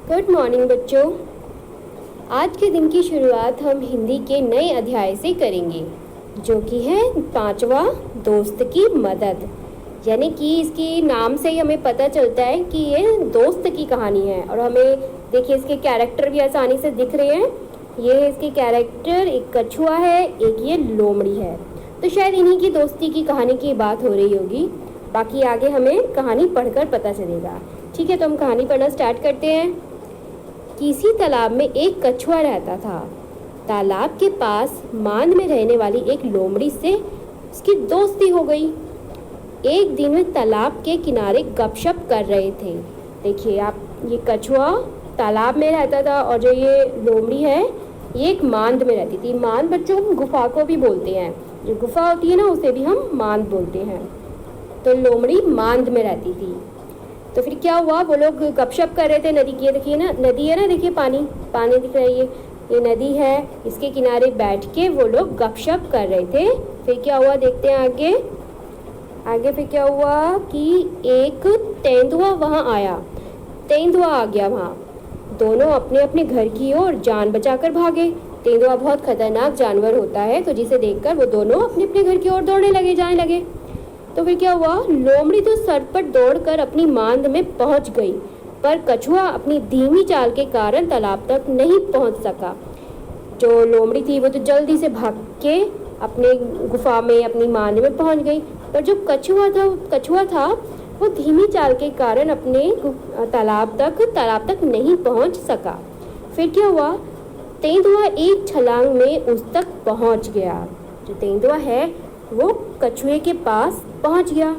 Good morning बच्चों। आज के दिन की शुरुआत हम हिंदी के नए अध्याय से करेंगे जो कि है 5वां दोस्त की मदद। यानी कि इसकी नाम से ही हमें पता चलता है कि ये दोस्त की कहानी है। और हमें देखिए इसके कैरेक्टर भी आसानी से दिख रहे हैं। ये है इसके कैरेक्टर, एक कछुआ है, एक ये लोमड़ी है। तो शायद इन्हीं की दोस्ती की कहानी की बात हो रही होगी। बाकी आगे हमें कहानी पढ़कर पता चलेगा। ठीक है, तो हम कहानी पढ़ना स्टार्ट करते हैं। किसी तालाब में एक कछुआ रहता था। तालाब के पास मांद में रहने वाली एक लोमड़ी से उसकी दोस्ती हो गई। एक दिन वे तालाब के किनारे गपशप कर रहे थे। देखिए आप, ये कछुआ तालाब में रहता था और जो ये लोमड़ी है ये एक मांद में रहती थी। मांद बच्चों गुफा को भी बोलते हैं, जो गुफा होती है ना उसे भी हम मांद बोलते हैं। तो लोमड़ी मांद में रहती थी। तो फिर क्या हुआ, वो लोग गपशप कर रहे थे नदी की। देखिए ना, नदी है ना, देखिए पानी पानी दिख रहा है, ये नदी है। इसके किनारे बैठ के वो लोग गपशप कर रहे थे। फिर क्या हुआ देखते हैं आगे। आगे फिर क्या हुआ कि एक तेंदुआ वहाँ आया। तेंदुआ आ गया वहाँ। दोनों अपने अपने घर की ओर जान बचाकर भागे। तेंदुआ बहुत खतरनाक जानवर होता है, तो जिसे देखकर वो दोनों अपने अपने घर की ओर दौड़ने लगे, जाने लगे। तो फिर क्या हुआ, लोमड़ी तो सरपट दौड़कर अपनी मांद में पहुंच गई, पर कछुआ अपनी धीमी चाल के कारण तालाब तक नहीं पहुंच सका। जो लोमड़ी थी वो तो जल्दी से भाग के अपने गुफा में, अपनी मांद में पहुंच गई, पर जो कछुआ था वो धीमी चाल के कारण अपने तालाब तक नहीं पहुंच सका। फिर क्या हुआ, तेंदुआ एक छलांग में उस तक पहुंच गया। जो तेंदुआ है वो कछुए के पास पहुंच गया।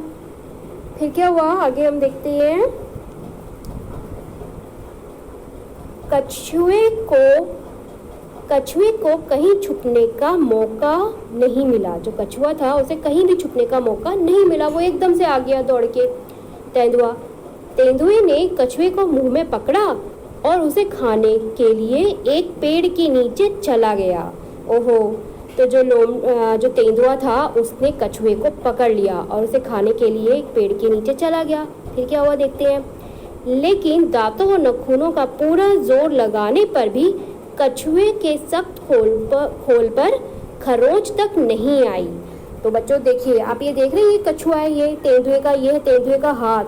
फिर क्या हुआ आगे हम देखते हैं। कछुए को कहीं छुपने का मौका नहीं मिला। जो कछुआ था उसे कहीं भी छुपने का मौका नहीं मिला, वो एकदम से आ गया दौड़ के। तेंदुए ने कछुए को मुंह में पकड़ा और उसे खाने के लिए एक पेड़ के नीचे चला गया। ओहो, तो जो तेंदुआ था उसने कछुए को पकड़ लिया और उसे खाने के लिए एक पेड़ के नीचे चला गया। फिर क्या हुआ देखते हैं। लेकिन दांतों और नाखूनों का पूरा जोर लगाने पर भी कछुए के सख्त खोल पर खरोंच तक नहीं आई। तो बच्चों देखिए, आप ये देख रहे हैं, ये कछुआ है, ये है तेंदुए का हाथ।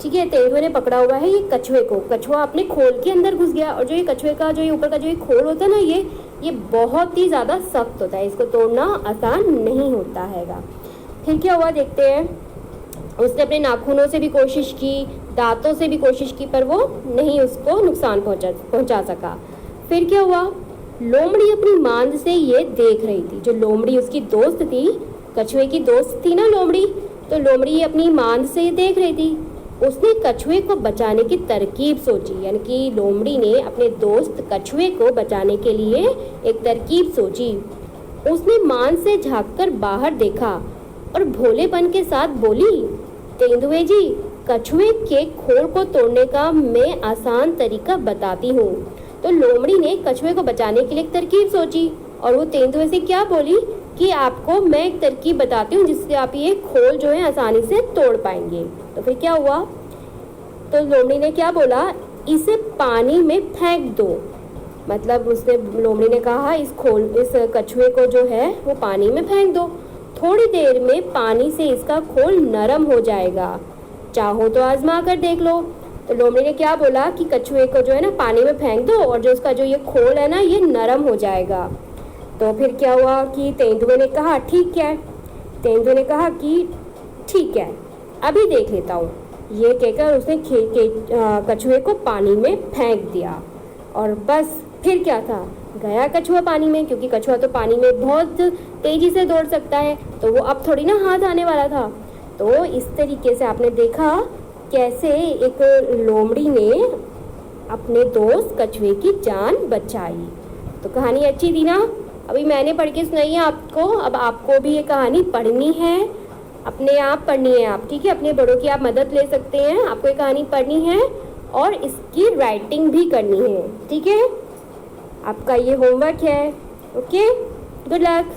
ठीक है, तेंदुए ने पकड़ा हुआ है ये कछुए को। कछुआ अपने खोल के अंदर घुस गया। और जो ये कछुए का जो ये ऊपर का जो ये खोल होता है ना, ये बहुत ही ज़्यादा सख्त होता है, इसको तोड़ना आसान नहीं होता हैगा। फिर क्या हुआ देखते हैं। उसने अपने नाखूनों से भी कोशिश की, दांतों से भी कोशिश की, पर वो नहीं उसको नुकसान पहुंचा सका। फिर क्या हुआ, लोमड़ी अपनी मांद से ये देख रही थी। जो लोमड़ी उसकी दोस्त थी, कछुए की दोस्त थी ना लोमड़ी, तो लोमड़ी अपनी मांद से ये देख रही थी। उसने कछुए को बचाने की तरकीब सोची। यानी कि लोमड़ी ने अपने दोस्त कछुए को बचाने के लिए एक तरकीब सोची। उसने मान से झांककर बाहर देखा और भोलेपन के साथ बोली, तेंदुए जी, कछुए के खोल को तोड़ने का मैं आसान तरीका बताती हूँ। तो लोमड़ी ने कछुए को बचाने के लिए एक तरकीब सोची और वो तेंदुए से क्या बोली कि आपको मैं एक तरकीब बताती हूँ जिससे आप ये खोल जो है आसानी से तोड़ पाएंगे। तो फिर क्या हुआ, तो लोमड़ी ने क्या बोला, इसे पानी में फेंक दो। मतलब लोमड़ी ने कहा इस कछुए को जो है वो पानी में फेंक दो। थोड़ी देर में पानी से इसका खोल नरम हो जाएगा, चाहो तो आजमा कर देख लो। तो लोमड़ी ने क्या बोला कि कछुए को जो है ना पानी में फेंक दो और जो उसका जो ये खोल है ना ये नरम हो जाएगा। तो फिर क्या हुआ कि तेंदुए ने कहा ठीक है। तेंदुए ने कहा कि ठीक है, अभी देख लेता हूँ। ये कहकर उसने कछुए को पानी में फेंक दिया और बस फिर क्या था, गया कछुआ पानी में, क्योंकि कछुआ तो पानी में बहुत तेजी से दौड़ सकता है, तो वो अब थोड़ी ना हाथ आने वाला था। तो इस तरीके से आपने देखा कैसे एक लोमड़ी ने अपने दोस्त कछुए की जान बचाई। तो कहानी अच्छी थी ना। अभी मैंने पढ़ के सुनाई है आपको, अब आपको भी ये कहानी पढ़नी है, अपने आप पढ़नी है आप। ठीक है, अपने बड़ों की आप मदद ले सकते हैं। आपको ये कहानी पढ़नी है और इसकी राइटिंग भी करनी है। ठीक है, आपका ये होमवर्क है। Okay, good luck.